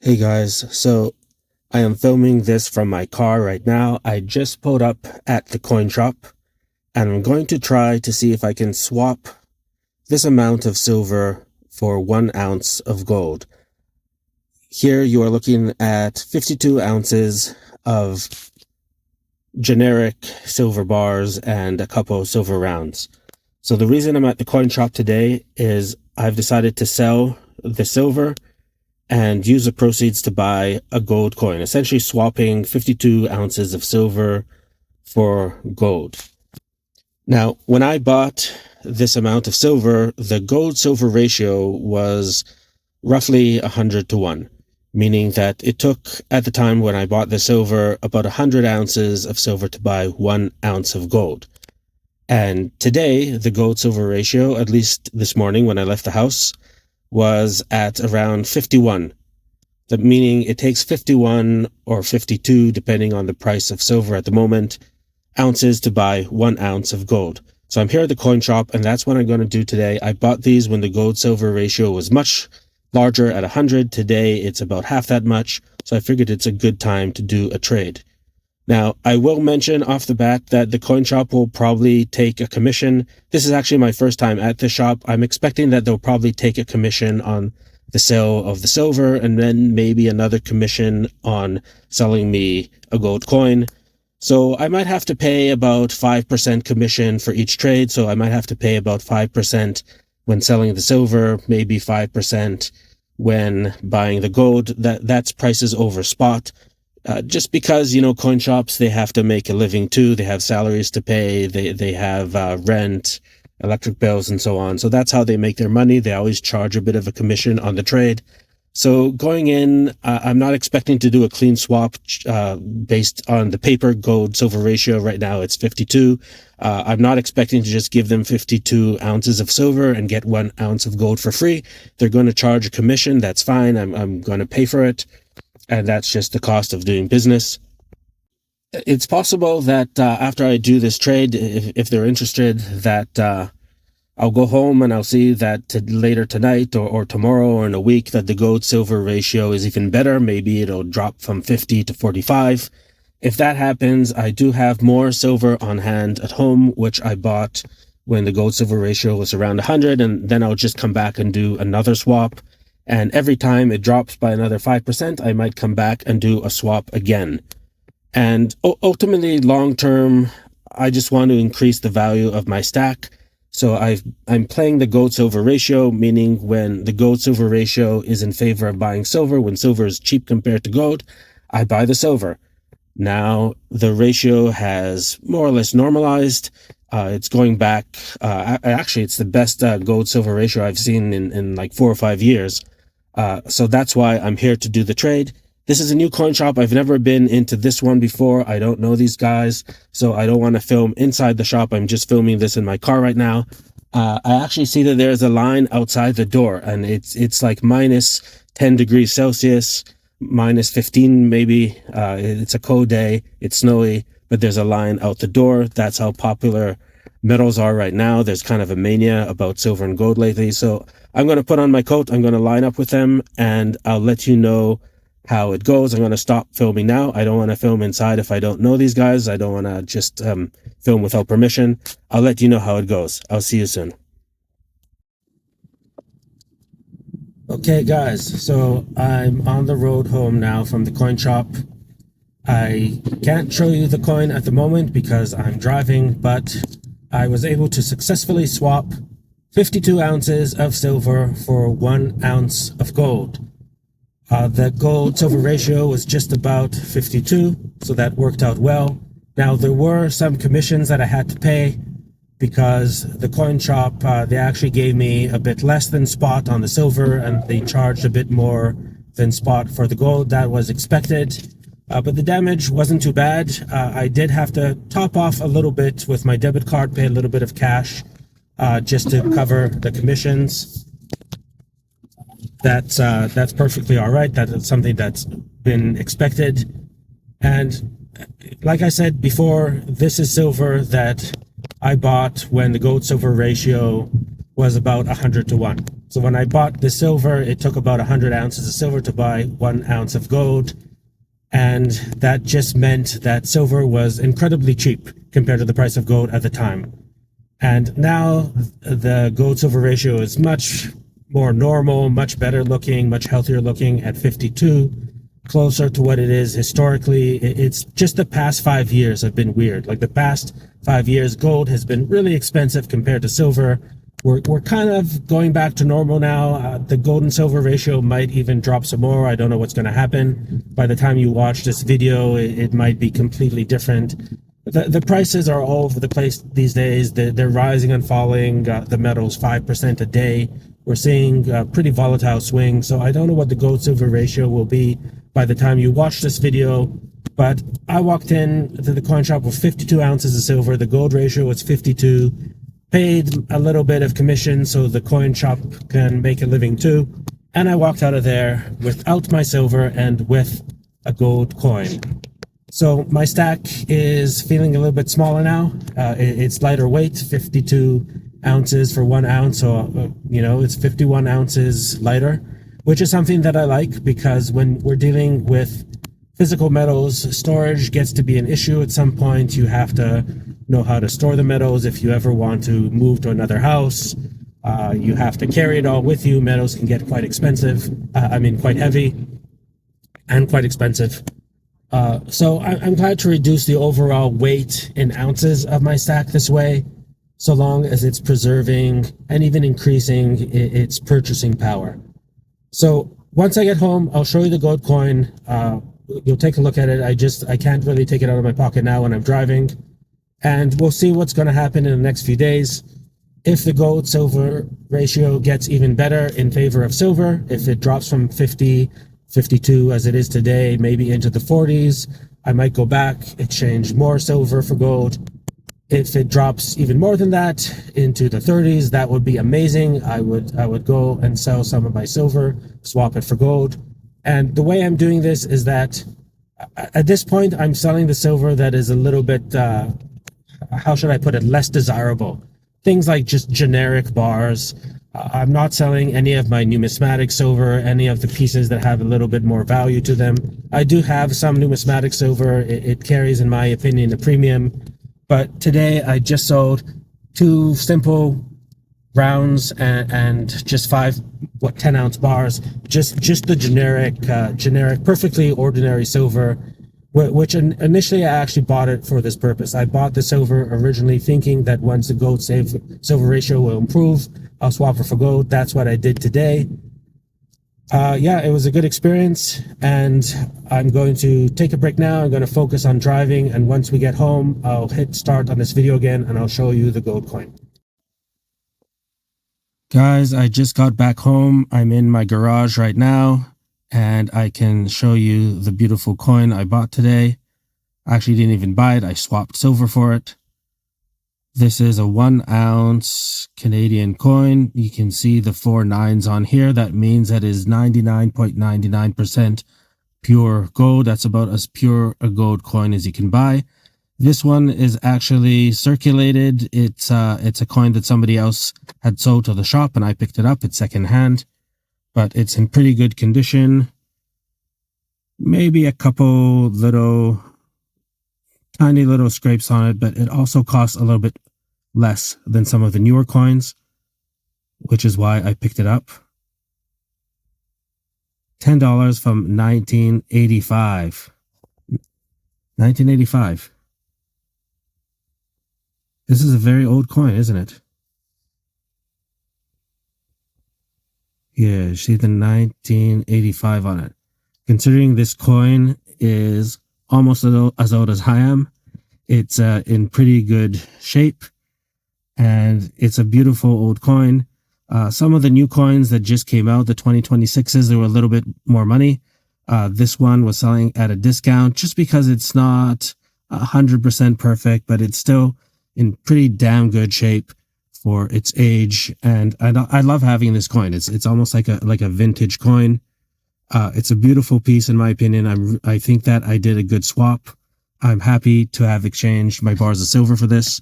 Hey guys, so I am filming this from my car right now. I just pulled up at the coin shop and I'm going to try to see if I can swap this amount of silver for 1 ounce of gold. Here you are looking at 52 ounces of generic silver bars and a couple of silver rounds. So the reason I'm at the coin shop today is I've decided to sell the silver and use the proceeds to buy a gold coin, essentially swapping 52 ounces of silver for gold. Now, when I bought this amount of silver, the gold-silver ratio was roughly 100 to 1, meaning that it took, at the time when I bought the silver, about 100 ounces of silver to buy 1 ounce of gold. And today, the gold-silver ratio, at least this morning when I left the house, was at around 51. That meaning it takes 51 or 52, depending on the price of silver at the moment, ounces to buy 1 ounce of gold. So I'm here at the coin shop, and that's what I'm going to do today. I bought these when the gold-silver ratio was much larger at 100. Today, it's about half that much, so I figured it's a good time to do a trade. Now, I will mention off the bat that the coin shop will probably take a commission. This is actually my first time at the shop. I'm expecting that they'll probably take a commission on the sale of the silver and then maybe another commission on selling me a gold coin. So I might have to pay about 5% commission for each trade. So I might have to pay about 5% when selling the silver, maybe 5% when buying the gold. That's prices over spot. Just because, coin shops, they have to make a living too. They have salaries to pay. They have rent, electric bills, and so on. So that's how they make their money. They always charge a bit of a commission on the trade. So going in, I'm not expecting to do a clean swap based on the paper gold-silver ratio. Right now, it's 52. I'm not expecting to just give them 52 ounces of silver and get 1 ounce of gold for free. They're going to charge a commission. That's fine. I'm going to pay for it. And that's just the cost of doing business. It's possible that after I do this trade, if they're interested, that I'll go home and I'll see that later tonight or tomorrow or in a week that the gold-silver ratio is even better. Maybe it'll drop from 50 to 45. If that happens, I do have more silver on hand at home, which I bought when the gold-silver ratio was around 100, and then I'll just come back and do another swap. And every time it drops by another 5%, I might come back and do a swap again. And ultimately, long term, I just want to increase the value of my stack. So I'm playing the gold-silver ratio, meaning when the gold-silver ratio is in favor of buying silver, when silver is cheap compared to gold, I buy the silver. Now, the ratio has more or less normalized. It's going back. Actually, it's the best gold-silver ratio I've seen in like 4 or 5 years. So that's why I'm here to do the trade. This is a new coin shop. I've never been into this one before. I don't know these guys, so I don't want to film inside the shop. I'm just filming this in my car right now. I actually see that there's a line outside the door, and it's like minus 10 degrees Celsius, minus 15 maybe. It's a cold day. It's snowy, but there's a line out the door. That's how popular metals are right now. There's kind of a mania about silver and gold lately. So I'm going to put on my coat. I'm going to line up with them, and I'll let you know how it goes. I'm going to stop filming now. I don't want to film inside if I don't know these guys. I don't want to just film without permission. I'll let you know how it goes. I'll see you soon. Okay, guys. So I'm on the road home now from the coin shop. I can't show you the coin at the moment because I'm driving, but I was able to successfully swap 52 ounces of silver for 1 ounce of gold. The gold-silver ratio was just about 52, so that worked out well. Now, there were some commissions that I had to pay because the coin shop, they actually gave me a bit less than spot on the silver, and they charged a bit more than spot for the gold. That was expected. But the damage wasn't too bad. I did have to top off a little bit with my debit card, pay a little bit of cash just to cover the commissions. That's perfectly all right. That is something that's been expected. And like I said before, this is silver that I bought when the gold-silver ratio was about 100 to 1. So when I bought the silver, it took about 100 ounces of silver to buy 1 ounce of gold. And that just meant that silver was incredibly cheap compared to the price of gold at the time. And now the gold silver ratio is much more normal, much better looking, much healthier looking at 52, closer to what it is historically. It's just the past 5 years have been weird. Like the past 5 years, gold has been really expensive compared to silver. We're kind of going back to normal now. The gold and silver ratio might even drop some more. I don't know what's going to happen. By the time you watch this video, it might be completely different. The prices are all over the place these days. They're rising and falling. The metals 5% a day. We're seeing pretty volatile swings. So I don't know what the gold silver ratio will be by the time you watch this video. But I walked in to the coin shop with 52 ounces of silver. The gold ratio was 52. Paid a little bit of commission so the coin shop can make a living too. And I walked out of there without my silver and with a gold coin. So my stack is feeling a little bit smaller now. It's lighter weight, 52 ounces for 1 ounce. So, it's 51 ounces lighter, which is something that I like because when we're dealing with physical metals, storage gets to be an issue. At some point, you have to know how to store the metals. If you ever want to move to another house, you have to carry it all with you. Metals can get quite expensive. Quite heavy and quite expensive. So I'm glad to reduce the overall weight in ounces of my stack this way, so long as it's preserving and even increasing its purchasing power. So once I get home, I'll show you the gold coin. You'll take a look at it. I can't really take it out of my pocket now when I'm driving. And we'll see what's going to happen in the next few days. If the gold silver ratio gets even better in favor of silver, if it drops from 50, 52 as it is today, maybe into the 40s, I might go back, exchange more silver for gold. If it drops even more than that into the 30s, that would be amazing. I would go and sell some of my silver, swap it for gold. And the way I'm doing this is that at this point, I'm selling the silver that is a little bit, how should I put it, less desirable. Things like just generic bars. I'm not selling any of my numismatic silver, any of the pieces that have a little bit more value to them. I do have some numismatic silver. It carries, in my opinion, a premium. But today I just sold 2 simple rounds and just 5 10-ounce bars, just the generic, perfectly ordinary silver, which initially I actually bought it for this purpose. I bought the silver originally thinking that once the gold silver ratio will improve, I'll swap it for gold. That's what I did today. It was a good experience, and I'm going to take a break now. I'm going to focus on driving, and once we get home, I'll hit start on this video again, and I'll show you the gold coin. Guys, I just got back home. I'm in my garage right now, and I can show you the beautiful coin I bought today. I actually didn't even buy it. I swapped silver for it. This is a 1 ounce Canadian coin. You can see the 4 nines on here. That means that is 99.99% pure gold. That's about as pure a gold coin as you can buy. This one is actually circulated. It's a coin that somebody else had sold to the shop, and I picked it up. It's secondhand, but it's in pretty good condition. Maybe a couple tiny little scrapes on it, but it also costs a little bit less than some of the newer coins, which is why I picked it up. $10 from 1985. 1985. This is a very old coin, isn't it? Yeah, see the 1985 on it. Considering this coin is almost as old as I am, it's in pretty good shape, and it's a beautiful old coin. Some of the new coins that just came out, the 2026s, they were a little bit more money. This one was selling at a discount just because it's not 100% perfect, but it's still in pretty damn good shape for its age. And I love having this coin. It's almost like a vintage coin. It's a beautiful piece, in my opinion. I think that I did a good swap. I'm happy to have exchanged my bars of silver for this.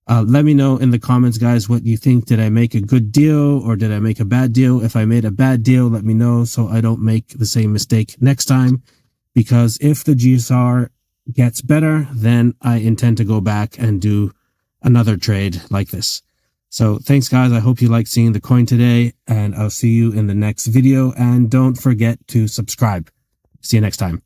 Let me know in the comments, guys, what you think. Did I make a good deal or did I make a bad deal? If I made a bad deal, let me know so I don't make the same mistake next time. Because if the GSR gets better, then I intend to go back and do another trade like this. So thanks, guys. I hope you liked seeing the coin today, and I'll see you in the next video. And don't forget to subscribe. See you next time.